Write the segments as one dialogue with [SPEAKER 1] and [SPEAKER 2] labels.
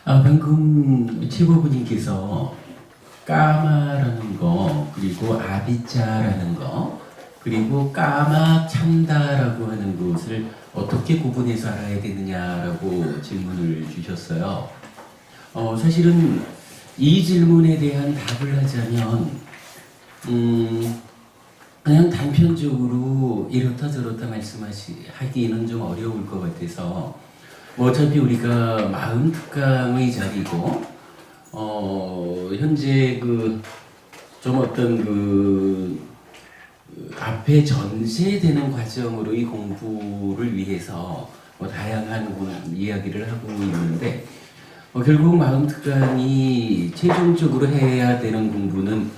[SPEAKER 1] 방금 최고부님께서 까마라는 거, 그리고 아비짜라는 거, 그리고 까마 참다라고 하는 것을 어떻게 구분해서 알아야 되느냐라고 질문을 주셨어요. 사실은 이 질문에 대한 답을 하자면, 그냥 단편적으로 이렇다 저렇다 말씀하기는 좀 어려울 것 같아서, 어차피 우리가 마음 특강의 자리고, 현재 좀 어떤 앞에 전세되는 과정으로의 공부를 위해서 다양한 이야기를 하고 있는데, 결국 마음 특강이 최종적으로 해야 되는 공부는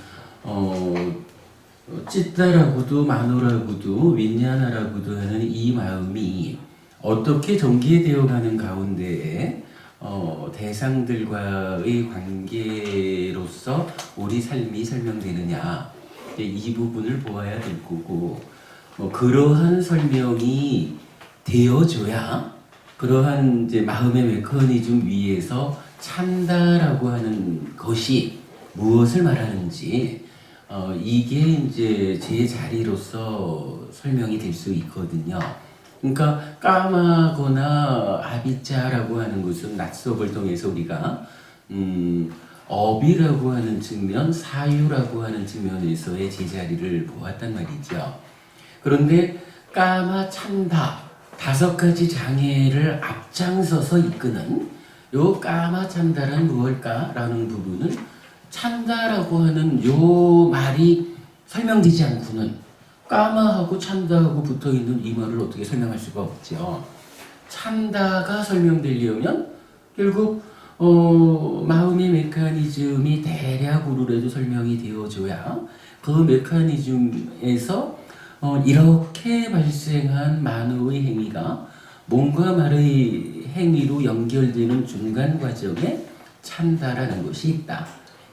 [SPEAKER 1] 찢다라고도 마노라고도 윈냐나라고도 하는 이 마음이 어떻게 전개되어 가는 가운데에 대상들과의 관계로서 우리 삶이 설명되느냐, 이 부분을 보아야 될 거고, 그러한 설명이 되어줘야 그러한 이제 마음의 메커니즘 위에서 참다라고 하는 것이 무엇을 말하는지 이게 이제 제 자리로서 설명이 될 수 있거든요. 그러니까 까마거나 아비짜라고 하는 것은 낯속을 통해서 우리가 업이라고 하는 측면, 사유라고 하는 측면에서의 제자리를 보았단 말이죠. 그런데 까마 참다 5가지 장애를 앞장서서 이끄는 요 까마 참다란 무엇일까라는 부분은 참다라고 하는 요 말이 설명되지 않고는 까마하고 참다하고 붙어있는 이 말을 어떻게 설명할 수가 없죠. 참다가 설명되려면 결국 마음의 메커니즘이 대략으로라도 설명이 되어줘야 그 메커니즘에서 이렇게 발생한 만우의 행위가 몸과 말의 행위로 연결되는 중간 과정에 참다라는 것이 있다.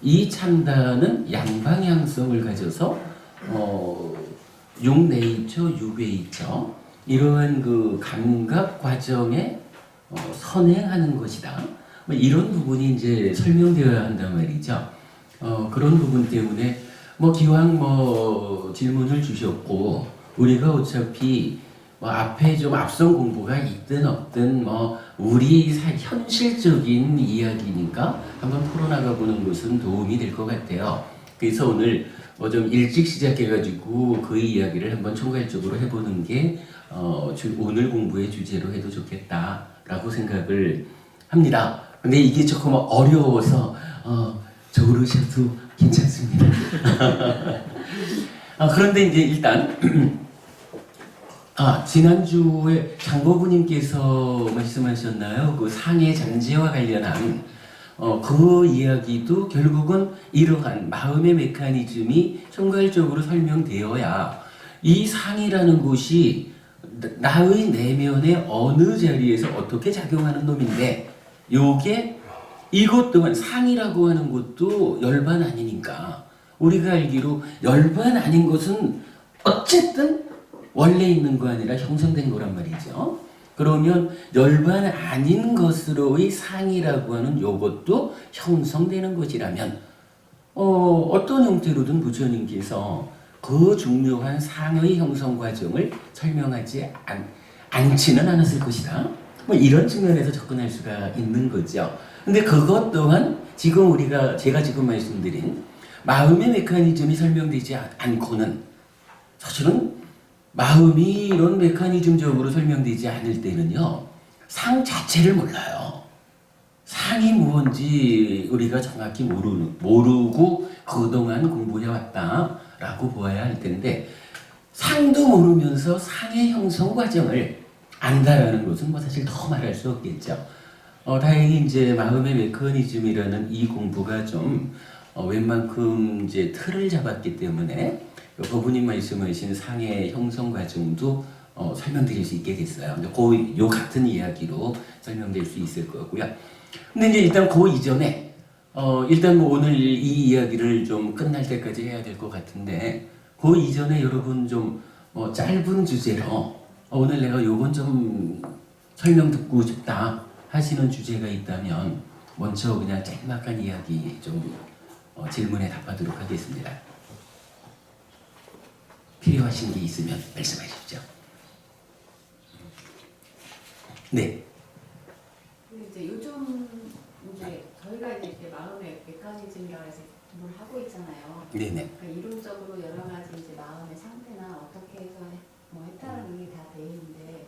[SPEAKER 1] 이 참다는 양방향성을 가져서 육네이처, 유괴이처 이러한 감각 과정에 선행하는 것이다. 이런 부분이 이제 설명되어야 한단 말이죠. 그런 부분 때문에 기왕 질문을 주셨고 우리가 어차피 앞에 좀 앞선 공부가 있든 없든 우리 현실적인 이야기니까 한번 풀어나가 보는 것은 도움이 될 것 같아요. 그래서 오늘 좀 일찍 시작해가지고 그 이야기를 한번 총괄적으로 해보는 게 오늘 공부의 주제로 해도 좋겠다라고 생각을 합니다. 근데 이게 조금 어려워서 저으셔도 괜찮습니다. 그런데 이제 일단 지난주에 장보부님께서 말씀하셨나요? 그 상해 잔재와 관련한 그 이야기도 결국은 이러한 마음의 메커니즘이 총괄적으로 설명되어야 이 상이라는 것이 나의 내면의 어느 자리에서 어떻게 작용하는 놈인데 요게 이것 또한 상이라고 하는 것도 열반 아니니까 우리가 알기로 열반 아닌 것은 어쨌든 원래 있는 거 아니라 형성된 거란 말이죠. 그러면 열반 아닌 것으로의 상이라고 하는 요것도 형성되는 것이라면 어떤 형태로든 부처님께서 그 중요한 상의 형성 과정을 설명하지 않지는 않았을 것이다. 이런 측면에서 접근할 수가 있는 거죠. 근데 그것 또한 지금 제가 지금 말씀드린 마음의 메커니즘이 설명되지 않고는 사실은 마음이 이런 메커니즘적으로 설명되지 않을 때는요, 상 자체를 몰라요. 상이 무엇인지 우리가 정확히 모르고 그동안 공부해왔다라고 보아야 할 텐데, 상도 모르면서 상의 형성 과정을 안다라는 것은 사실 더 말할 수 없겠죠. 다행히 이제 마음의 메커니즘이라는 이 공부가 좀 웬만큼 이제 틀을 잡았기 때문에 법부님 말씀하신 상의 형성 과정도 설명드릴 수 있게 됐어요. 요 같은 이야기로 설명될 수 있을 거고요. 근데 이제 일단 그 이전에 일단 오늘 이 이야기를 좀 끝날 때까지 해야 될 것 같은데 그 이전에 여러분 좀 짧은 주제로 오늘 내가 요건 좀 설명 듣고 싶다 하시는 주제가 있다면 먼저 그냥 짤막한 이야기 좀 질문에 답하도록 하겠습니다. 필요하신 게 있으면 말씀하십시오. 네.
[SPEAKER 2] 이제 요즘 이제 저희가 이제 마음의 메커니즘이라고 해서 뭘 하고 있잖아요.
[SPEAKER 1] 네네.
[SPEAKER 2] 그러니까 이론적으로 여러 가지 이제 마음의 상태나 어떻게 해서 뭐 해탈하는 게 다 돼 있는데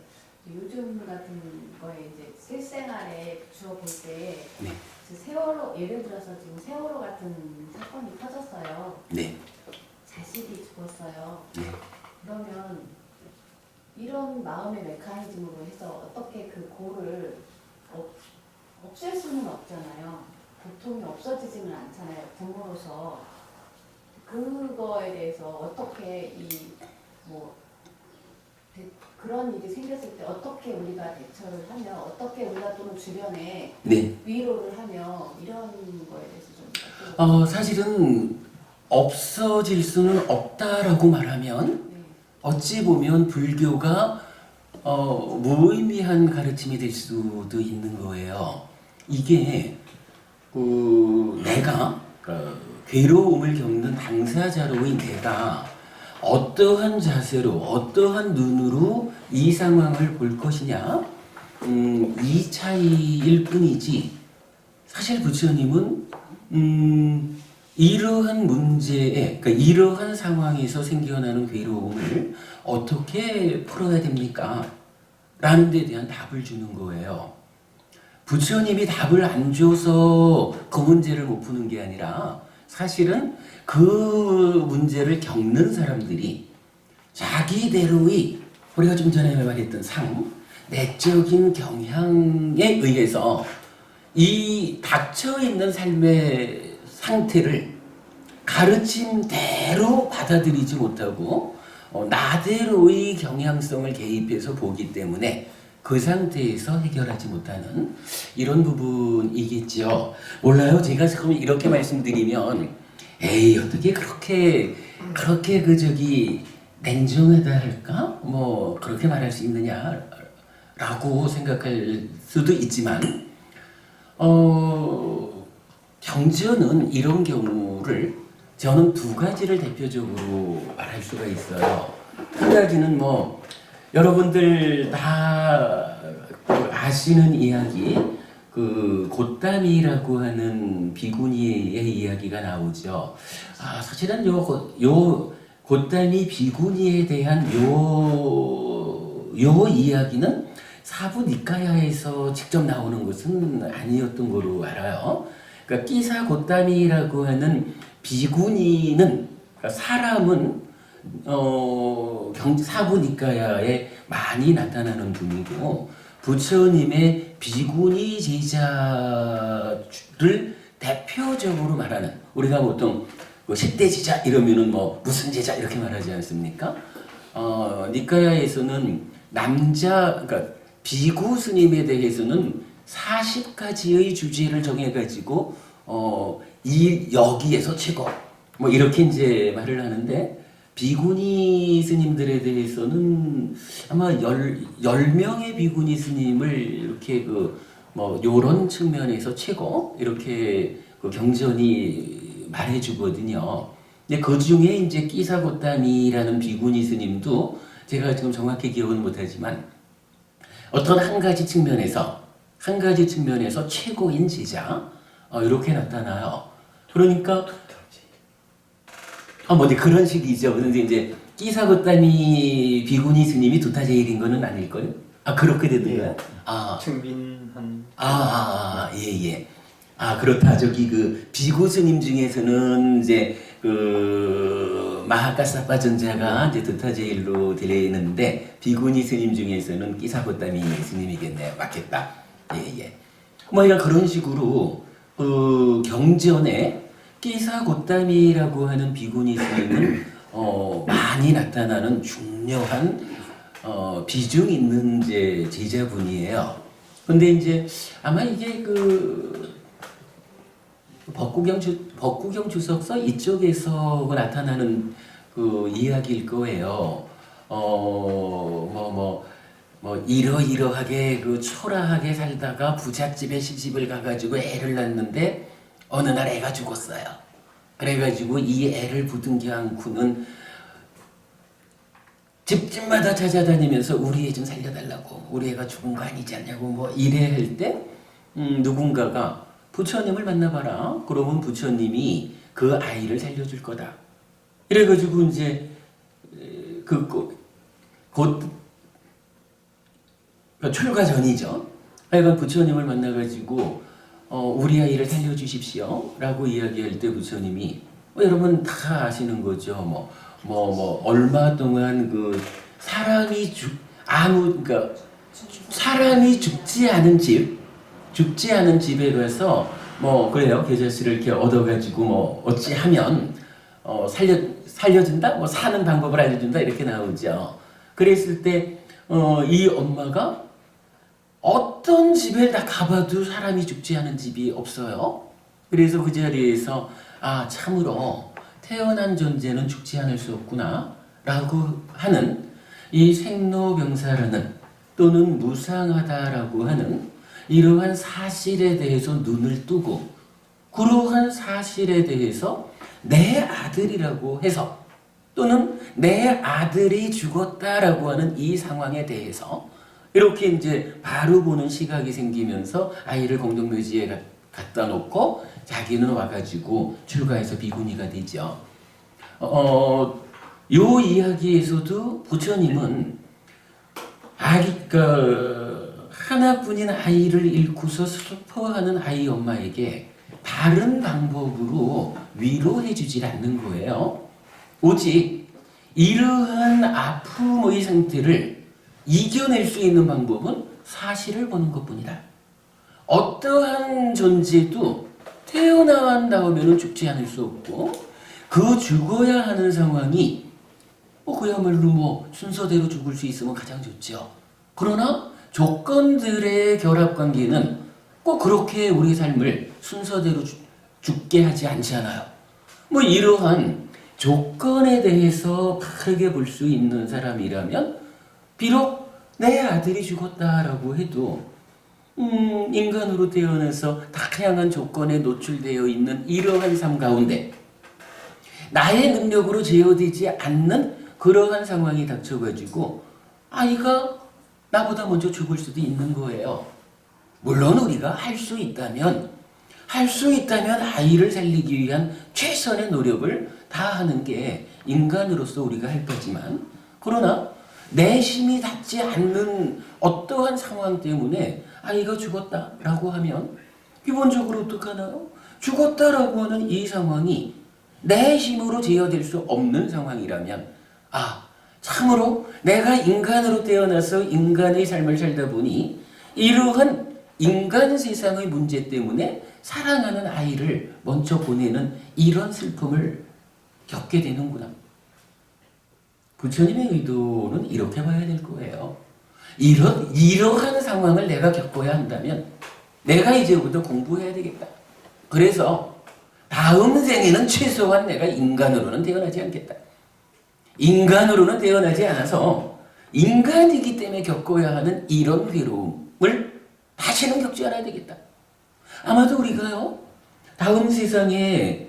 [SPEAKER 2] 요즘 같은 거에 이제 실생활에 비추어 볼 때
[SPEAKER 1] 네.
[SPEAKER 2] 세월호 예를 들어서 지금 세월호 같은 사건이 터졌어요.
[SPEAKER 1] 네.
[SPEAKER 2] 자식이 죽었어요.
[SPEAKER 1] 네.
[SPEAKER 2] 그러면 이런 마음의 메커니즘으로 해서 어떻게 그 고를 없앨 수는 없잖아요. 고통이 없어지지는 않잖아요. 부모로서 그거에 대해서 어떻게 그런 일이 생겼을 때 어떻게 우리가 대처를 하며 어떻게 우리가 또는 주변에
[SPEAKER 1] 네.
[SPEAKER 2] 위로를 하며 이런 거에 대해서 좀
[SPEAKER 1] 사실은 없어질 수는 없다라고 말하면
[SPEAKER 2] 네.
[SPEAKER 1] 어찌 보면 불교가 무의미한 가르침이 될 수도 있는 거예요. 이게 내가 괴로움을 겪는 당사자로의 내가 어떠한 자세로 어떠한 눈으로 이 상황을 볼 것이냐 이 차이일 뿐이지 사실 부처님은 이러한 문제에 그러니까 이러한 상황에서 생겨나는 괴로움을 어떻게 풀어야 됩니까? 라는 데 대한 답을 주는 거예요. 부처님이 답을 안 줘서 그 문제를 못 푸는 게 아니라 사실은 그 문제를 겪는 사람들이 자기대로의 우리가 좀 전에 말했던 내적인 경향에 의해서 이 닥쳐있는 삶의 상태를 가르침대로 받아들이지 못하고 나대로의 경향성을 개입해서 보기 때문에 그 상태에서 해결하지 못하는 이런 부분이겠죠. 몰라요. 제가 지금 이렇게 말씀드리면 에이 어떻게 그렇게 냉정하다 할까? 뭐 그렇게 말할 수 있느냐라고 생각할 수도 있지만 경전은 이런 경우를 저는 두 가지를 대표적으로 말할 수가 있어요. 한 가지는 뭐 여러분들 다 아시는 이야기, 그 곶담이라고 하는 비구니의 이야기가 나오죠. 사실은 요 곶담이 비구니에 대한 요 이야기는 사부 니카야에서 직접 나오는 것은 아니었던 거로 알아요. 그러니까 끼사 곶담이라고 하는 비구니는 그러니까 사람은 사부 니카야에 많이 나타나는 분이고 부처님의 비구니 제자를 대표적으로 말하는 우리가 보통 10대 제자 이러면은 뭐 무슨 제자 이렇게 말하지 않습니까? 니카야에서는 그러니까 비구 스님에 대해서는 40가지의 주제를 정해가지고 여기에서 최고 뭐 이렇게 이제 말을 하는데 비구니 스님들에 대해서는 아마 10명의 비구니 스님을 이렇게 뭐 요런 측면에서 최고 이렇게 경전이 말해주거든요. 근데 그 중에 이제 끼사 곶담이라는 비구니 스님도 제가 지금 정확히 기억은 못하지만 어떤 한 가지 측면에서 최고인 제자 이렇게 나타나요. 그러니까 뭐 이제 그런 식이죠. 그런데 이제 끼사 곶담이 비구니 스님이 두타제일인 거는 아닐걸요? 그렇게 되던가요?
[SPEAKER 3] 증빈한.
[SPEAKER 1] 예. 그렇다. 비구 스님 중에서는 이제 마하카사파 전자가 이제 두타제일로 되는데 비구니 스님 중에서는 끼사 곶담이 스님이겠네요. 맞겠다. 예. 뭐 이런 그런 식으로 경전에 끼사 곶담이라고 하는 비구니 스님은 많이 나타나는 중요한 비중 있는 이제 제자분이에요. 근데 이제 아마 이게 법구경 주석서 이쪽에서 나타나는 그 이야기일 거예요. 뭐 이러이러하게 그 초라하게 살다가 부잣집에 시집을 가가지고 애를 낳는데 어느 날 애가 죽었어요. 그래가지고 이 애를 부둥켜 안고는 집집마다 찾아다니면서 우리 애 좀 살려달라고, 우리 애가 죽은 거 아니지 않냐고 뭐 이래 할 때 누군가가 부처님을 만나봐라. 그러면 부처님이 그 아이를 살려줄 거다. 이래가지고 이제 곧 출가 전이죠. 하여간 부처님을 만나가지고 우리 아이를 살려주십시오 라고 이야기할 때 부처님이 여러분 다 아시는 거죠. 얼마 동안 그 그러니까 사람이 죽지 않은 집에 가서 그래요. 계좌씨를 이렇게 얻어가지고 어찌하면 살려준다? 사는 방법을 알려준다? 이렇게 나오죠. 그랬을 때 이 엄마가 어떤 집에 다 가봐도 사람이 죽지 않은 집이 없어요. 그래서 그 자리에서 참으로 태어난 존재는 죽지 않을 수 없구나 라고 하는 이 생로병사라는 또는 무상하다라고 하는 이러한 사실에 대해서 눈을 뜨고 그러한 사실에 대해서 내 아들이라고 해서 또는 내 아들이 죽었다라고 하는 이 상황에 대해서 이렇게 이제 바로 보는 시각이 생기면서 아이를 공동묘지에 갖다 놓고 자기는 와가지고 출가해서 비구니가 되죠. 요 이야기에서도 부처님은 하나뿐인 아이를 잃고서 슬퍼하는 아이 엄마에게 다른 방법으로 위로해 주질 않는 거예요. 오직 이러한 아픔의 상태를 이겨낼 수 있는 방법은 사실을 보는 것뿐이다. 어떠한 존재도 태어난 다음에는 죽지 않을 수 없고 그 죽어야 하는 상황이 그야말로 순서대로 죽을 수 있으면 가장 좋죠. 그러나 조건들의 결합관계는 꼭 그렇게 우리 삶을 순서대로 죽게 하지 않잖아요. 이러한 조건에 대해서 바르게 볼 수 있는 사람이라면 비록 내 아들이 죽었다라고 해도 인간으로 태어나서 다양한 조건에 노출되어 있는 이러한 삶 가운데 나의 능력으로 제어되지 않는 그러한 상황이 닥쳐가지고 아이가 나보다 먼저 죽을 수도 있는 거예요. 물론 우리가 할 수 있다면 아이를 살리기 위한 최선의 노력을 다하는 게 인간으로서 우리가 할 거지만 그러나 내심이 닿지 않는 어떠한 상황 때문에 아이가 죽었다라고 하면 기본적으로 어떡하나요? 죽었다라고 하는 이 상황이 내 힘으로 제어될 수 없는 상황이라면 참으로 내가 인간으로 태어나서 인간의 삶을 살다 보니 이러한 인간 세상의 문제 때문에 사랑하는 아이를 먼저 보내는 이런 슬픔을 겪게 되는구나. 부처님의 의도는 이렇게 봐야 될 거예요. 이러한 상황을 내가 겪어야 한다면 내가 이제부터 공부해야 되겠다. 그래서 다음 생에는 최소한 내가 인간으로는 태어나지 않겠다. 인간으로는 태어나지 않아서 인간이기 때문에 겪어야 하는 이런 괴로움을 다시는 겪지 않아야 되겠다. 아마도 우리가요, 다음 세상에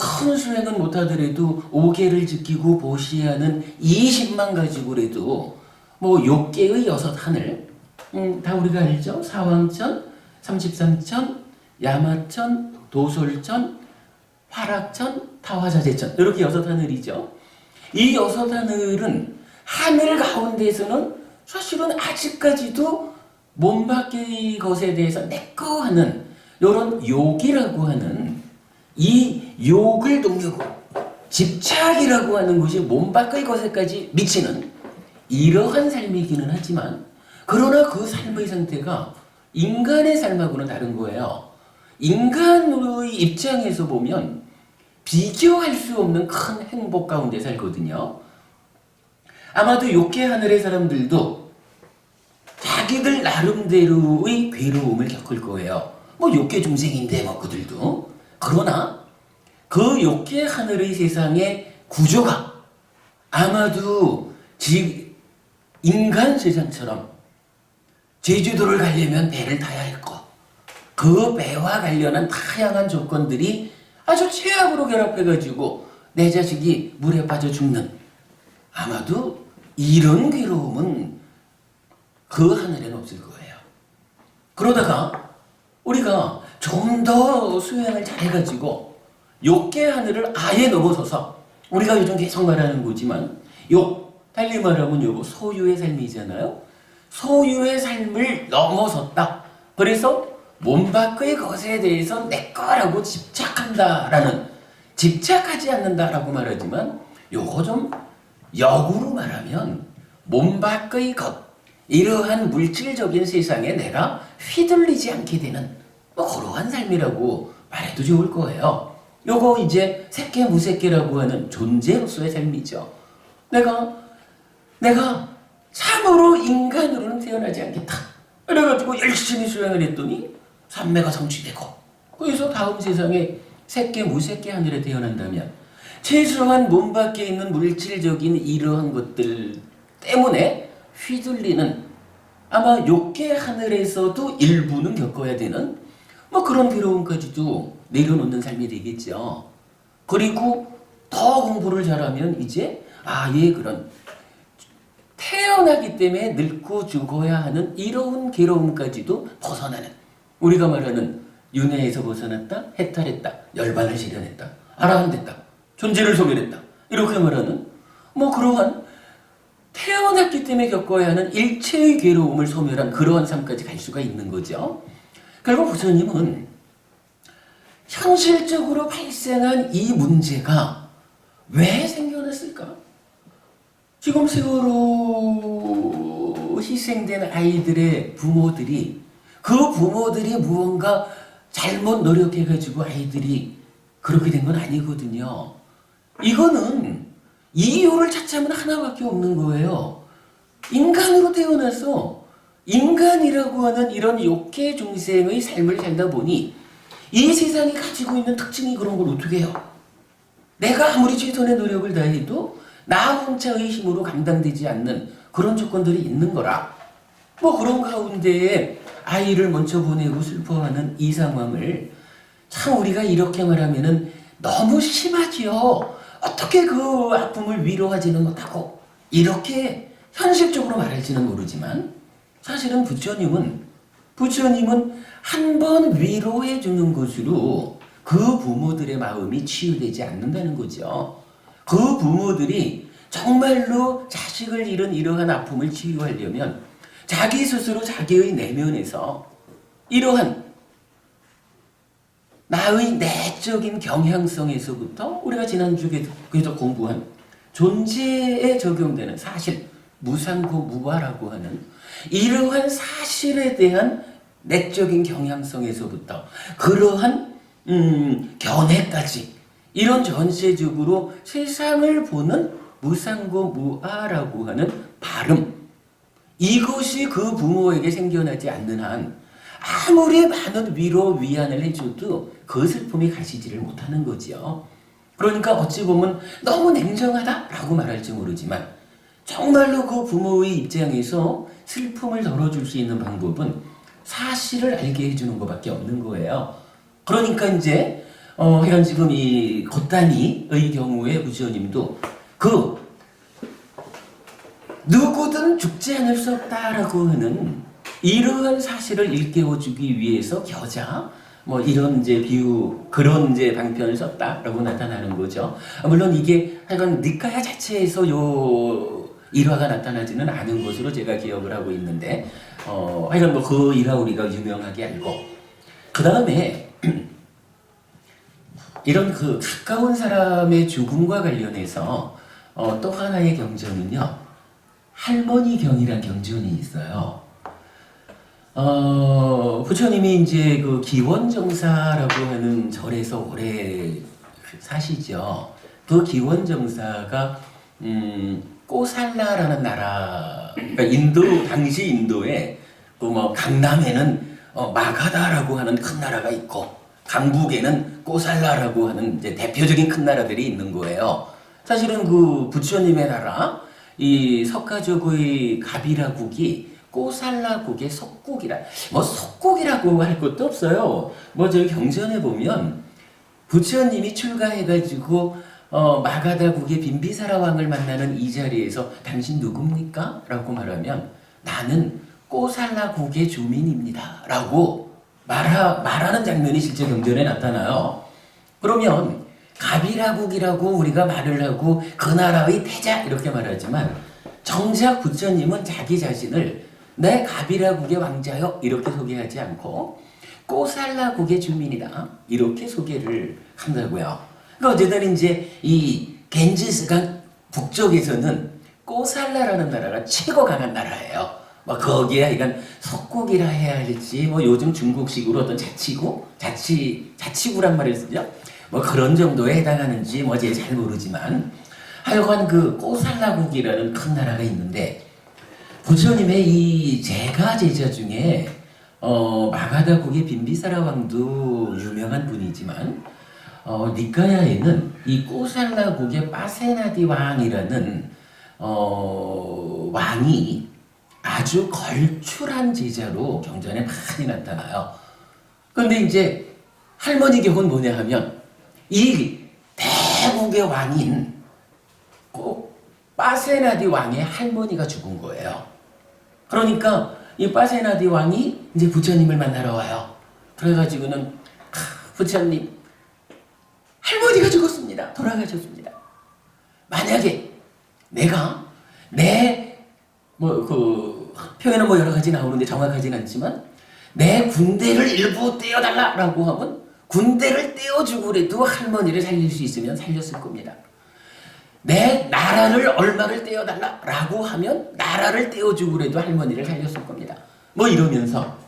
[SPEAKER 1] 큰 수행은 못하더라도 5계를 지키고 보시하는 20만 가지고라도 욕계의 6하늘, 다 우리가 알죠? 사왕천, 33천, 야마천, 도솔천, 화락천, 타화자재천 이렇게 6하늘이죠. 이 6하늘은 하늘 가운데서는 사실은 아직까지도 몸 밖의 것에 대해서 내꺼 하는 이런 욕이라고 하는 이 욕을 동요고 집착이라고 하는 것이 몸 밖의 것에까지 미치는 이러한 삶이기는 하지만 그러나 그 삶의 상태가 인간의 삶하고는 다른 거예요. 인간의 입장에서 보면 비교할 수 없는 큰 행복 가운데 살거든요. 아마도 욕계 하늘의 사람들도 자기들 나름대로의 괴로움을 겪을 거예요. 욕계 중생인데 그들도. 그러나 그 욕계 하늘의 세상의 구조가 아마도 인간 세상처럼 제주도를 가려면 배를 타야 했고 그 배와 관련한 다양한 조건들이 아주 최악으로 결합해가지고 내 자식이 물에 빠져 죽는, 아마도 이런 괴로움은 그 하늘에는 없을 거예요. 그러다가 우리가 좀 더 수행을 잘해가지고 욕계 하늘을 아예 넘어서서, 우리가 요즘 계속 말하는 거지만 욕, 달리 말하면 요거 소유의 삶이잖아요. 소유의 삶을 넘어섰다. 그래서 몸 밖의 것에 대해서 내 거라고 집착한다라는, 집착하지 않는다라고 말하지만 요거 좀 역으로 말하면 몸 밖의 것, 이러한 물질적인 세상에 내가 휘둘리지 않게 되는 뭐 그러한 삶이라고 말해도 좋을 거예요. 요거 이제 새끼 무새끼라고 하는 존재로서의 삶이죠. 내가 참으로 인간으로는 태어나지 않겠다. 그래가지고 열심히 수행을 했더니 삼매가 성취되고, 그래서 다음 세상에 새끼 무새끼 하늘에 태어난다면 최소한 몸 밖에 있는 물질적인 이러한 것들 때문에 휘둘리는, 아마 욕계 하늘에서도 일부는 겪어야 되는 뭐 그런 괴로움까지도 내려놓는 삶이 되겠죠. 그리고 더 공부를 잘하면 이제 아예 그런 태어나기 때문에 늙고 죽어야 하는 이러한 괴로움까지도 벗어나는, 우리가 말하는 윤회에서 벗어났다, 해탈했다, 열반을 실현했다, 아라한됐다, 존재를 소멸했다, 이렇게 말하는 뭐 그러한 태어났기 때문에 겪어야 하는 일체의 괴로움을 소멸한 그러한 삶까지 갈 수가 있는 거죠. 결국 부처님은 현실적으로 발생한 이 문제가 왜 생겨났을까? 지금 세월호 희생된 아이들의 부모들이, 그 부모들이 무언가 잘못 노력해가지고 아이들이 그렇게 된 건 아니거든요. 이거는 이유를 찾자면 하나밖에 없는 거예요. 인간으로 태어나서 인간이라고 하는 이런 욕계 중생의 삶을 살다 보니 이 세상이 가지고 있는 특징이 그런 걸 어떻게 해요? 내가 아무리 최선의 노력을 다해도 나 혼자의 힘으로 감당되지 않는 그런 조건들이 있는 거라. 뭐 그런 가운데에 아이를 먼저 보내고 슬퍼하는 이 상황을 참 우리가 이렇게 말하면은 너무 심하지요. 어떻게 그 아픔을 위로하지는 못하고 이렇게 현실적으로 말할지는 모르지만, 사실은 부처님은 한 번 위로해 주는 것으로 그 부모들의 마음이 치유되지 않는다는 거죠. 그 부모들이 정말로 자식을 잃은 이러한 아픔을 치유하려면 자기 스스로 자기의 내면에서 이러한 나의 내적인 경향성에서부터 우리가 지난주에 계속 공부한 존재에 적용되는 사실, 무상고 무아라고 하는 이러한 사실에 대한 내적인 경향성에서부터 그러한 견해까지, 이런 전체적으로 세상을 보는 무상고 무아라고 하는 발음, 이것이 그 부모에게 생겨나지 않는 한 아무리 많은 위로 위안을 해줘도 그 슬픔이 가시지를 못하는 거지요. 그러니까 어찌 보면 너무 냉정하다라고 말할지 모르지만 정말로 그 부모의 입장에서 슬픔을 덜어줄 수 있는 방법은 사실을 알게 해주는 것밖에 없는 거예요. 그러니까 이제 이런 지금 이 겉단이의 경우에 부처님도 그 누구든 죽지 않을 수 없다라고 하는 이러한 사실을 일깨워주기 위해서 겨자 뭐 이런 이제 비유, 그런 이제 방편을 썼다라고 나타나는 거죠. 물론 이게 하여간 니카야 자체에서 요 일화가 나타나지는 않은 것으로 제가 기억을 하고 있는데, 하여간 뭐 그 일화 우리가 유명하게 알고, 그 다음에 이런 그 가까운 사람의 죽음과 관련해서 또 하나의 경전은요, 할머니 경이란 경전이 있어요. 부처님이 이제 그 기원정사라고 하는 절에서 오래 사시죠. 그 기원정사가 꼬살라라는 나라, 그러니까 인도, 당시 인도에 그 뭐 강남에는 마가다라고 하는 큰 나라가 있고 강북에는 꼬살라라고 하는 이제 대표적인 큰 나라들이 있는 거예요. 사실은 그 부처님의 나라 이 석가조고의 가비라국이 꼬살라국의 석국이라, 뭐 석국이라고 할 것도 없어요. 뭐 저희 경전에 보면 부처님이 출가해가지고 마가다국의 빈비사라 왕을 만나는 이 자리에서 당신 누굽니까? 라고 말하면 나는 꼬살라국의 주민입니다. 라고 말하는 장면이 실제 경전에 나타나요. 그러면 가비라국이라고 우리가 말을 하고 그 나라의 태자 이렇게 말하지만 정작 부처님은 자기 자신을 내 가비라국의 왕자요 이렇게 소개하지 않고 꼬살라국의 주민이다 이렇게 소개를 한다고요. 그러니까 어쨌든 이제 이 겐지스강 북쪽에서는 꼬살라라는 나라가 최고 강한 나라예요. 뭐 거기에 이건 석국이라 해야 할지 뭐 요즘 중국식으로 어떤 자치구란 말을 쓰죠. 뭐 그런 정도에 해당하는지 뭐 제가 잘 모르지만 하여간 그 꼬살라국이라는 큰 나라가 있는데 부처님의 이 제가 제자 중에 마가다국의 빈비사라 왕도 유명한 분이지만 니카야에는 이 꼬살라국의 빠세나디 왕이라는 왕이 아주 걸출한 제자로 경전에 많이 나타나요. 그런데 이제 할머니 격은 뭐냐 하면 이 대국의 왕인 꼭 빠세나디 왕의 할머니가 죽은 거예요. 그러니까 이 빠세나디 왕이 이제 부처님을 만나러 와요. 그래가지고는 부처님 할머니가 죽었습니다. 돌아가셨습니다. 만약에 내가 표현은 뭐 여러 가지 나오는데 정확하진 않지만 내 군대를 일부 떼어달라라고 하면 군대를 떼어주고라도 할머니를 살릴 수 있으면 살렸을 겁니다. 내 나라를 얼마를 떼어달라라고 하면 나라를 떼어주고라도 할머니를 살렸을 겁니다. 뭐 이러면서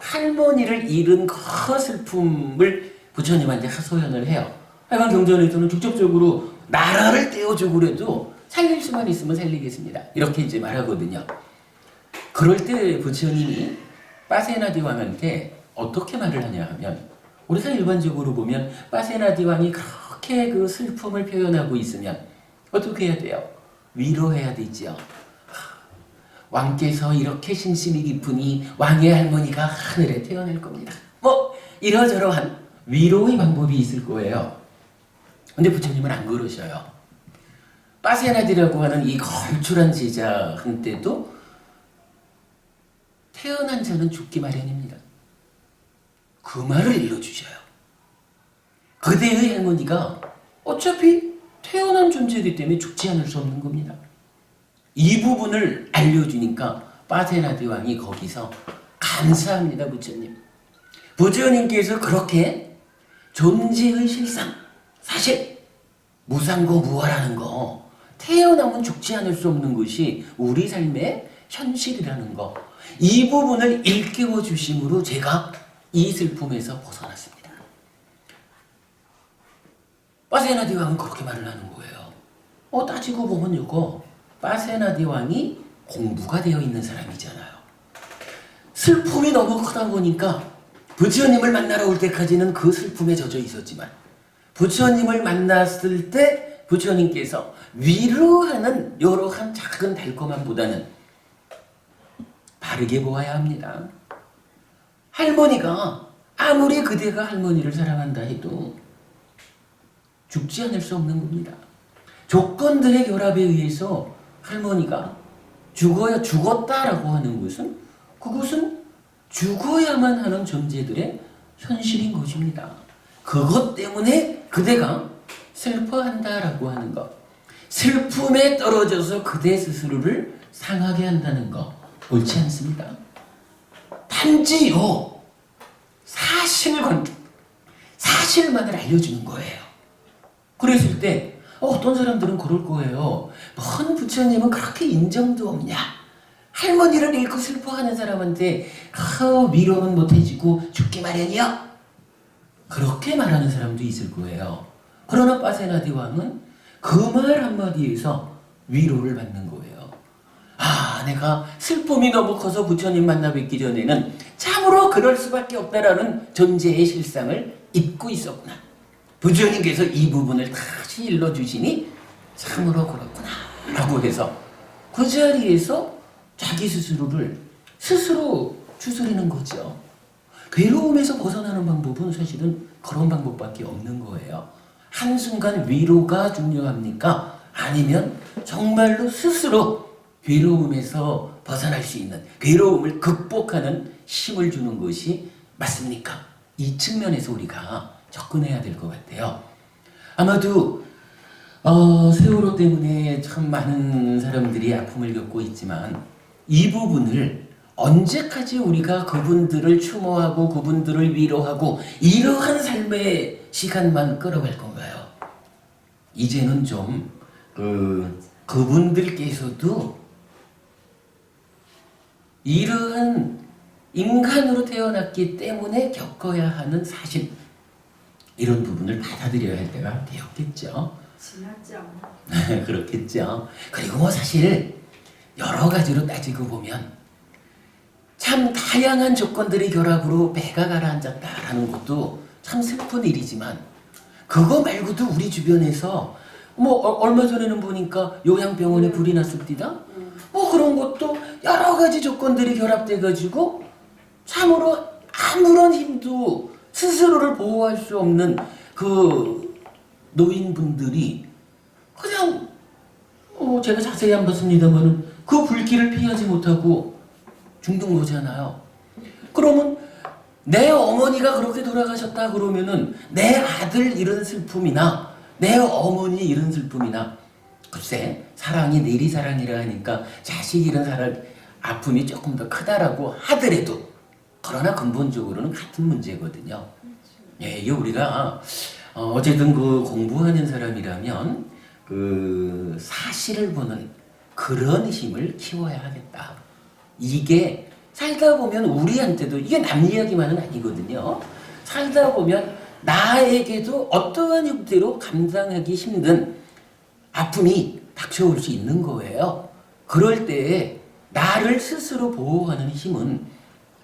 [SPEAKER 1] 할머니를 잃은 그 슬픔을 부처님한테 하소연을 해요. 하여간 경전에서는 직접적으로 나라를 떼어주고라도 살릴 수만 있으면 살리겠습니다. 이렇게 이제 말하거든요. 그럴 때 부처님이 빠세나디 왕한테 어떻게 말을 하냐 하면 우리가 일반적으로 보면 빠세나디 왕이 그렇게 그 슬픔을 표현하고 있으면 어떻게 해야 돼요? 위로해야 되죠. 왕께서 이렇게 신심이 깊으니 왕의 할머니가 하늘에 태어날 겁니다. 뭐 이러저러한 위로의 방법이 있을 거예요. 근데 부처님은 안 그러셔요. 빠세나디라고 하는 이 걸출한 제자한테도 태어난 자는 죽기 마련입니다. 그 말을 일러주셔요. 그대의 할머니가 어차피 태어난 존재이기 때문에 죽지 않을 수 없는 겁니다. 이 부분을 알려주니까 빠세나디 왕이 거기서 감사합니다 부처님. 부처님께서 그렇게 존재의 실상, 사실 무상고 무아라는 거 태어나면 죽지 않을 수 없는 것이 우리 삶의 현실이라는 거, 이 부분을 일깨워 주심으로 제가 이 슬픔에서 벗어났습니다. 빠세나디 왕은 그렇게 말을 하는 거예요. 따지고 보면 이거 빠세나디 왕이 공부가 되어 있는 사람이잖아요. 슬픔이 너무 크다 보니까 부처님을 만나러 올 때까지는 그 슬픔에 젖어 있었지만 부처님을 만났을 때 부처님께서 위로하는 이러한 작은 달콤함보다는 바르게 보아야 합니다. 할머니가 아무리 그대가 할머니를 사랑한다 해도 죽지 않을 수 없는 겁니다. 조건들의 결합에 의해서 할머니가 죽었다라고 하는 것은 그것은 죽어야만 하는 존재들의 현실인 것입니다. 그것 때문에 그대가 슬퍼한다라고 하는 것, 슬픔에 떨어져서 그대 스스로를 상하게 한다는 것 옳지 않습니다. 단지요 사실만을 알려주는 거예요. 그랬을 때 어떤 사람들은 그럴 거예요. 뭔 부처님은 그렇게 인정도 없냐? 할머니를 잃고 슬퍼하는 사람한테 위로는 못해주고 죽기 마련이야? 그렇게 말하는 사람도 있을 거예요. 그러나 빠세나디 왕은 그 말 한마디에서 위로를 받는 거예요. 내가 슬픔이 너무 커서 부처님 만나 뵙기 전에는 참으로 그럴 수밖에 없다라는 존재의 실상을 잊고 있었구나. 부처님께서 이 부분을 다시 일러주시니 참으로 그렇구나 라고 해서 그 자리에서 자기 스스로를 스스로 추스리는 거죠. 괴로움에서 벗어나는 방법은 사실은 그런 방법밖에 없는 거예요. 한순간 위로가 중요합니까? 아니면 정말로 스스로 괴로움에서 벗어날 수 있는, 괴로움을 극복하는 힘을 주는 것이 맞습니까? 이 측면에서 우리가 접근해야 될 것 같아요. 아마도 세월호 때문에 참 많은 사람들이 아픔을 겪고 있지만 이 부분을 언제까지 우리가 그분들을 추모하고 그분들을 위로하고 이러한 삶의 시간만 끌어갈 건가요? 이제는 좀 그분들께서도 이러한 인간으로 태어났기 때문에 겪어야 하는 사실, 이런 부분을 받아들여야 할 때가 되었겠죠.
[SPEAKER 4] 지났죠.
[SPEAKER 1] 그렇겠죠. 그리고 뭐 사실 여러 가지로 따지고 보면 참 다양한 조건들의 결합으로 배가 가라앉았다라는 것도 참 슬픈 일이지만, 그거 말고도 우리 주변에서 뭐 얼마 전에는 보니까 요양병원에 불이 났습니다. 뭐 그런 것도 여러 가지 조건들이 결합돼 가지고 참으로 아무런 힘도 스스로를 보호할 수 없는 그 노인분들이 그냥 제가 자세히 안 봤습니다만은 그 불길을 피하지 못하고 죽는 거잖아요. 그러면 내 어머니가 그렇게 돌아가셨다 그러면은 내 아들 이런 슬픔이나 내 어머니 이런 슬픔이나, 글쎄 사랑이 내리사랑이라 하니까 자식 이런 사랑 아픔이 조금 더 크다라고 하더라도, 그러나 근본적으로는 같은 문제거든요. 예, 이게 우리가 어쨌든 그 공부하는 사람이라면 그 사실을 보는 그런 힘을 키워야 하겠다. 이게 살다 보면 우리한테도, 이게 남 이야기만은 아니거든요. 살다 보면 나에게도 어떠한 형태로 감당하기 힘든 아픔이 닥쳐올 수 있는 거예요. 그럴 때에 나를 스스로 보호하는 힘은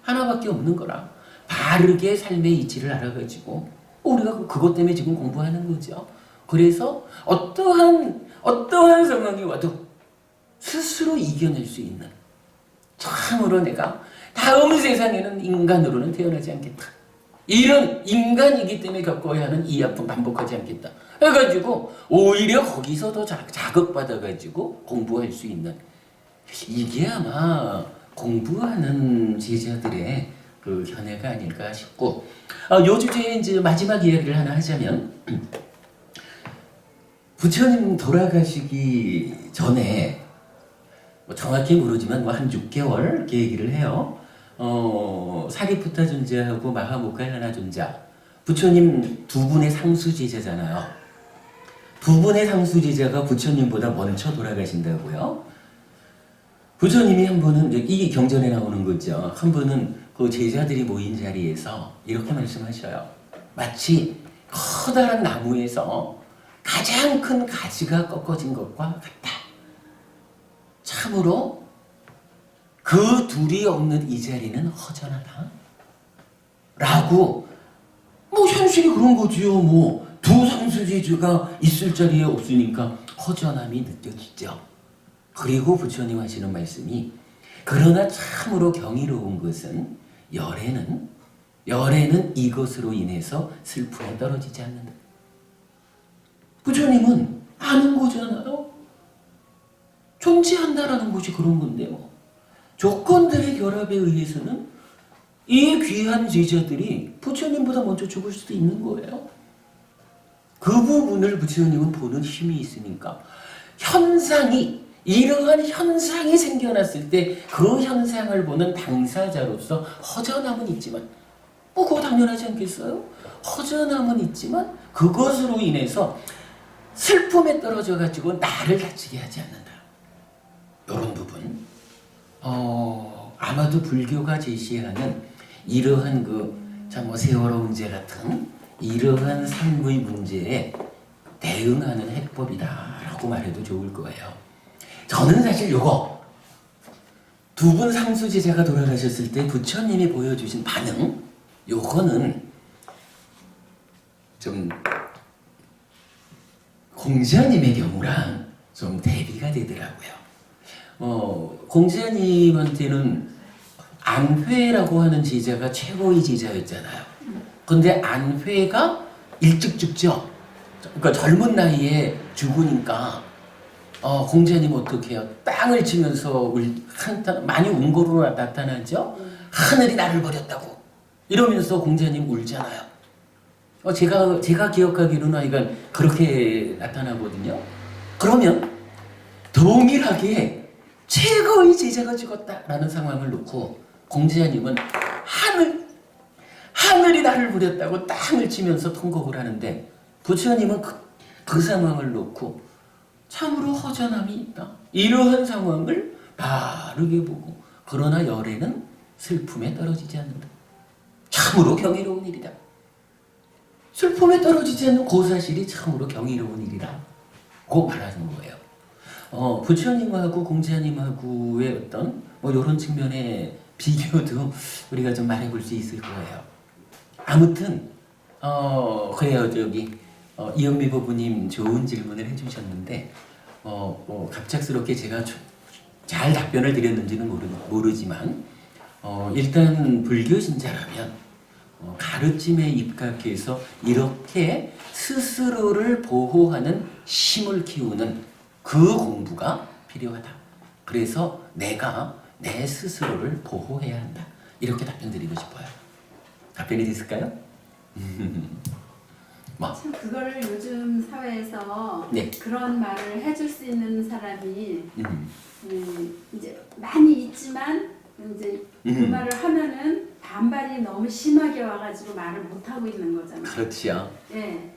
[SPEAKER 1] 하나밖에 없는 거라. 바르게 삶의 이치를 알아가지고 우리가 그것 때문에 지금 공부하는 거죠. 그래서 어떠한 상황이 와도 스스로 이겨낼 수 있는, 참으로 내가 다음 세상에는 인간으로는 태어나지 않겠다, 이런 인간이기 때문에 겪어야 하는 이 아픔 반복하지 않겠다 해가지고 오히려 거기서 더 자극받아가지고 공부할 수 있는, 이게 아마 공부하는 제자들의 그 견해가 아닐까 싶고, 요 주제에 이제 마지막 이야기를 하나 하자면, 부처님 돌아가시기 전에 뭐 정확히 모르지만 뭐 한 6개월 이렇게 얘기를 해요. 사리푸타 존자하고 마하모갈라나 존자, 부처님 두 분의 상수 제자잖아요. 두 분의 상수 제자가 부처님보다 먼저 돌아가신다고요. 부처님이 한 번은, 이 경전에 나오는 거죠. 한 번은 그 제자들이 모인 자리에서 이렇게 말씀하셔요. 마치 커다란 나무에서 가장 큰 가지가 꺾어진 것과 같다. 참으로 그 둘이 없는 이 자리는 허전하다. 라고, 뭐 현실이 그런 거지요. 뭐 두 상수제주가 있을 자리에 없으니까 허전함이 느껴지죠. 그리고 부처님 하시는 말씀이, 그러나 참으로 경이로운 것은 열애는 이것으로 인해서 슬픔에 떨어지지 않는다. 부처님은 아는 거잖아요. 존재한다라는 것이 그런 건데, 뭐 조건들의 결합에 의해서는 이 귀한 제자들이 부처님보다 먼저 죽을 수도 있는 거예요. 그 부분을 부처님은 보는 힘이 있으니까, 이러한 현상이 생겨났을 때 그 현상을 보는 당사자로서 허전함은 있지만, 뭐 그거 당연하지 않겠어요? 허전함은 있지만 그것으로 인해서 슬픔에 떨어져 가지고 나를 다치게 하지 않는다. 이런 부분, 아마도 불교가 제시하는 이러한 뭐 세월호 문제 같은 이러한 삶의 문제에 대응하는 해법이다라고 말해도 좋을 거예요. 저는 사실 요거 두 분 상수 제자가 돌아가셨을 때 부처님이 보여주신 반응, 요거는 좀 공자님의 경우랑 좀 대비가 되더라고요. 공자님한테는 안회라고 하는 제자가 최고의 제자였잖아요. 근데 안회가 일찍 죽죠. 그러니까 젊은 나이에 죽으니까 공자님 어떻게 해요? 땅을 치면서 많이 운 거로 나타나죠. 하늘이 나를 버렸다고 이러면서 공자님 울잖아요. 제가 기억하기로는 아이가 그렇게 나타나거든요. 그러면 동일하게 최고의 제자가 죽었다라는 상황을 놓고 공자님은 하늘이 나를 버렸다고 땅을 치면서 통곡을 하는데 부처님은 그 상황을 놓고 참으로 허전함이 있다. 이러한 상황을 바르게 보고 그러나 열애는 슬픔에 떨어지지 않는다. 참으로 경이로운 일이다. 슬픔에 떨어지지 않는 그 사실이 참으로 경이로운 일이다. 고 말하는 거예요. 부처님하고 공자님하고의 어떤 이런 측면의 비교도 우리가 좀 말해볼 수 있을 거예요. 아무튼 그래요. 이영미 부부님 좋은 질문을 해주셨는데 갑작스럽게 제가 잘 답변을 드렸는지는 모르지만 일단 불교 신자라면 가르침에 입각해서 이렇게 스스로를 보호하는 힘을 키우는 그 공부가 필요하다. 그래서 내가 내 스스로를 보호해야 한다. 이렇게 답변드리고 싶어요. 답변이 됐을까요?
[SPEAKER 4] 참 그거를 요즘 사회에서
[SPEAKER 1] 네.
[SPEAKER 4] 그런 말을 해줄 수 있는 사람이 이제 많이 있지만 이제 그 말을 하면은 반발이 너무 심하게 와가지고 말을 못 하고 있는 거잖아요.
[SPEAKER 1] 그렇지요.
[SPEAKER 4] 예.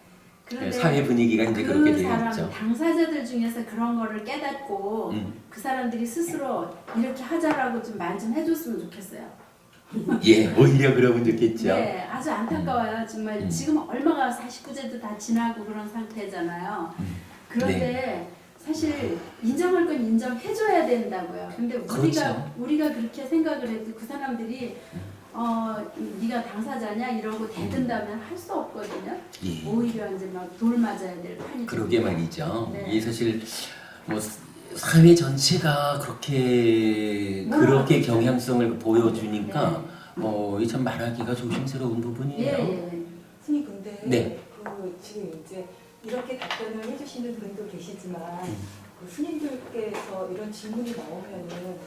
[SPEAKER 4] 그런데
[SPEAKER 1] 사회 분위기가 이제 그렇게 되어
[SPEAKER 4] 사람
[SPEAKER 1] 있죠.
[SPEAKER 4] 당사자들 중에서 그런 거를 깨닫고 그 사람들이 스스로 이렇게 하자라고 좀 말 좀 해줬으면 좋겠어요.
[SPEAKER 1] 예, 오히려 그러면 좋겠죠.
[SPEAKER 4] 네, 아주 안타까워요. 정말 지금 얼마가 49제도 다 지나고 그런 상태잖아요. 그런데
[SPEAKER 1] 네.
[SPEAKER 4] 사실 인정할 건 인정해줘야 된다고요. 근데
[SPEAKER 1] 그렇죠.
[SPEAKER 4] 우리가 그렇게 생각을 해도 그 사람들이 네가 당사자냐 이러고 대든다면 할 수 없거든요.
[SPEAKER 1] 예.
[SPEAKER 4] 오히려 이제 막 돌 맞아야 될 판이.
[SPEAKER 1] 그러게 말이죠.
[SPEAKER 4] 네.
[SPEAKER 1] 이게 사실 사회 전체가 그렇게 경향성을 보여주니까 이 참 말하기가 조심스러운 부분이에요.
[SPEAKER 4] 예.
[SPEAKER 5] 스님 근데
[SPEAKER 1] 네.
[SPEAKER 5] 지금 이제 이렇게 답변을 해주시는 분도 계시지만 그 스님들께서 이런 질문이 나오면은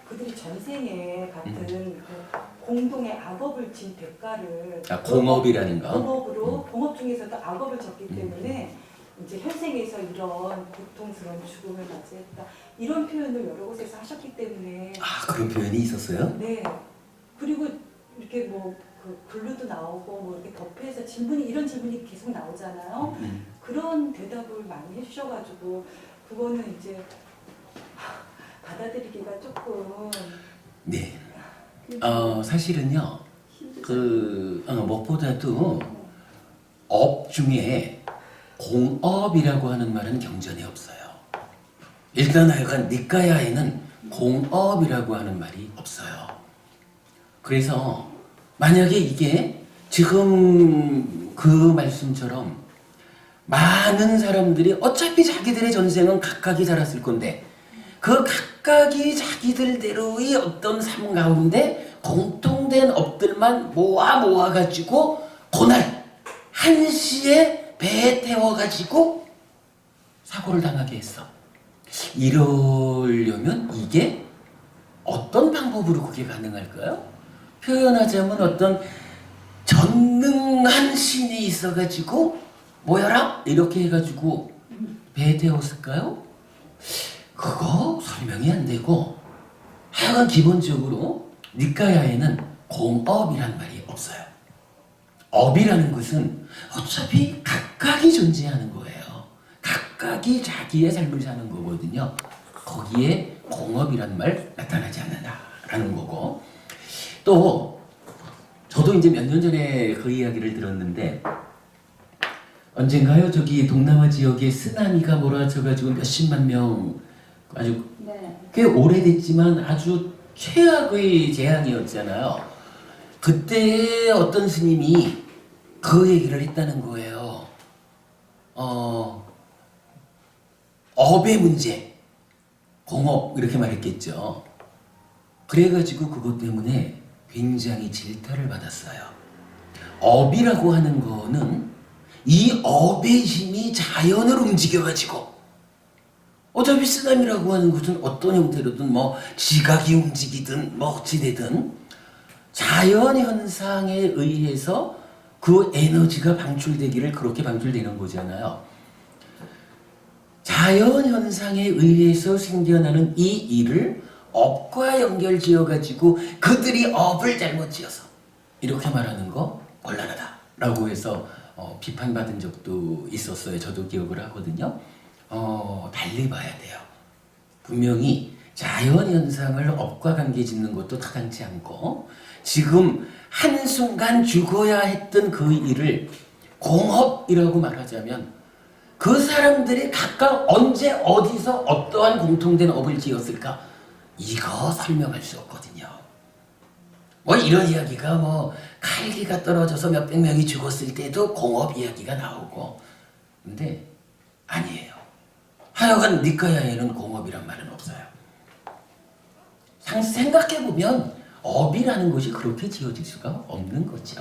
[SPEAKER 5] 그들이 전생에 같은 그 공동의 악업을 진 대가를
[SPEAKER 1] 공업이라는가?
[SPEAKER 5] 공업으로 공업 중에서도 악업을 졌기 때문에 이제 현생에서 이런 고통스러운 죽음을 맞이했다 이런 표현을 여러 곳에서 하셨기 때문에
[SPEAKER 1] 그런 표현이 있었어요?
[SPEAKER 5] 네. 그리고 이렇게 그 글로도 나오고 이렇게 덮여서 이런 질문이 계속 나오잖아요. 그런 대답을 많이 해주셔가지고 그거는 이제 받아들이기가 조금
[SPEAKER 1] 네. 사실은요. 무엇보다도 업 중에 공업이라고 하는 말은 경전에 없어요. 일단 하여간 니까야에는 공업이라고 하는 말이 없어요. 그래서 만약에 이게 지금 그 말씀처럼 많은 사람들이 어차피 자기들의 전생은 각각이 살았을 건데 그 각각이 자기들대로의 어떤 삶 가운데 공통된 업들만 모아가지고 그날 한시에 배에 태워가지고 사고를 당하게 했어. 이러려면 이게 어떤 방법으로 그게 가능할까요? 표현하자면 어떤 전능한 신이 있어가지고 모여라 이렇게 해가지고 배에 태웠을까요? 그거 설명이 안 되고 하여간 기본적으로 니까야에는 공업이란 말이 없어요. 업이라는 것은 어차피 각각이 존재하는 거예요. 각각이 자기의 삶을 사는 거거든요. 거기에 공업이란 말 나타나지 않는다라는 거고 또 저도 이제 몇 년 전에 그 이야기를 들었는데 언젠가요? 동남아 지역에 쓰나미가 몰아쳐가지고 몇십만 명 아주 꽤 오래됐지만 아주 최악의 재앙이었잖아요. 그때 어떤 스님이 그 얘기를 했다는 거예요. 업의 문제, 공업 이렇게 말했겠죠. 그래가지고 그것 때문에 굉장히 질타를 받았어요. 업이라고 하는 거는 이 업의 힘이 자연을 움직여가지고 어차피 쓰나미라고 하는 것은 어떤 형태로든 뭐 지각이 움직이든 뭐 어찌되든 자연 현상에 의해서 그 에너지가 방출되기를 그렇게 방출되는 거잖아요. 자연 현상에 의해서 생겨나는 이 일을 업과 연결 지어가지고 그들이 업을 잘못 지어서 이렇게 말하는 거 곤란하다라고 해서 비판받은 적도 있었어요. 저도 기억을 하거든요. 달리 봐야 돼요. 분명히 자연현상을 업과 관계 짓는 것도 타당치 않고 지금 한순간 죽어야 했던 그 일을 공업이라고 말하자면 그 사람들이 각각 언제 어디서 어떠한 공통된 업을 지었을까? 이거 설명할 수 없거든요. 뭐 이런 이야기가 뭐 칼기가 떨어져서 몇백 명이 죽었을 때도 공업 이야기가 나오고 근데 아니에요. 하여간 니카야에는 공업이란 말은 없어요. 생각해보면 업이라는 것이 그렇게 지어질 수가 없는 거죠.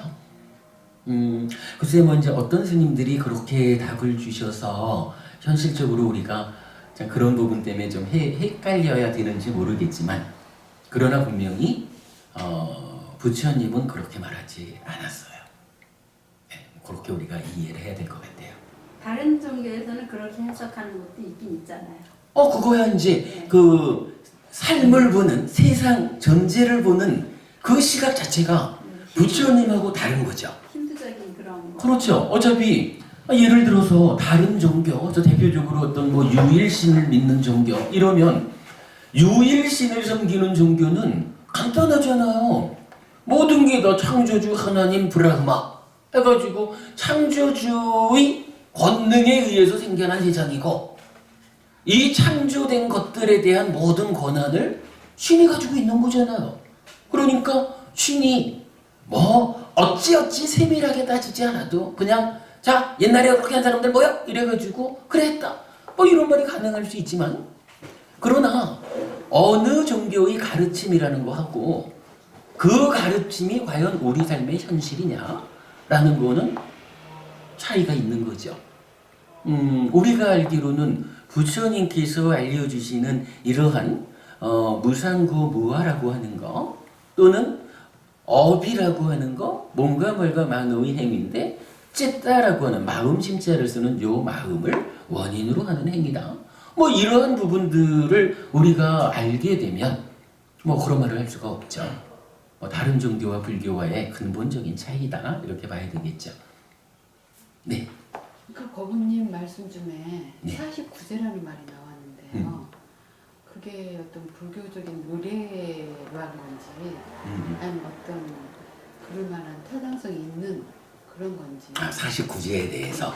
[SPEAKER 1] 글쎄 먼저 어떤 스님들이 그렇게 답을 주셔서 현실적으로 우리가 그런 부분 때문에 좀 헷갈려야 되는지 모르겠지만 그러나 분명히 부처님은 그렇게 말하지 않았어요. 네, 그렇게 우리가 이해를 해야 될 것 같아요.
[SPEAKER 4] 다른 종교에서는 그렇게 해석하는 것도 있긴 있잖아요.
[SPEAKER 1] 그거야 이제 그 삶을 보는 세상 전체를 보는 그 시각 자체가 부처님하고 다른 거죠.
[SPEAKER 4] 힌두적인 그런 거.
[SPEAKER 1] 그렇죠. 어차피 예를 들어서 다른 종교, 저 대표적으로 어떤 뭐 유일신을 믿는 종교 이러면 유일신을 섬기는 종교는 간단하잖아요. 모든 게 다 창조주 하나님 브라흐마 해가지고 창조주의 권능에 의해서 생겨난 세상이고 이 창조된 것들에 대한 모든 권한을 신이 가지고 있는 거잖아요. 그러니까 신이 뭐 어찌어찌 세밀하게 따지지 않아도 그냥 자 옛날에 그렇게 한 사람들 뭐야? 이래가지고 그래 했다 뭐 이런 말이 가능할 수 있지만 그러나 어느 종교의 가르침이라는 거하고 그 가르침이 과연 우리 삶의 현실이냐라는 거는 차이가 있는 거죠. 우리가 알기로는 부처님께서 알려주시는 이러한 무상고무화라고 하는 거 또는 업이라고 하는 거 몸과 말과 만호의 행위인데 쨌다라고 하는 마음 심자를 쓰는 요 마음을 원인으로 하는 행위다. 뭐 이러한 부분들을 우리가 알게 되면 뭐 그런 말을 할 수가 없죠. 다른 종교와 불교와의 근본적인 차이다 이렇게 봐야 되겠죠. 네.
[SPEAKER 2] 그 거부님 말씀 중에
[SPEAKER 1] 네.
[SPEAKER 2] 49제라는 말이 나왔는데요. 그게 어떤 불교적인 의례라는 건지 아니면 어떤 그럴 만한 타당성이 있는 그런 건지.
[SPEAKER 1] 49제에 대해서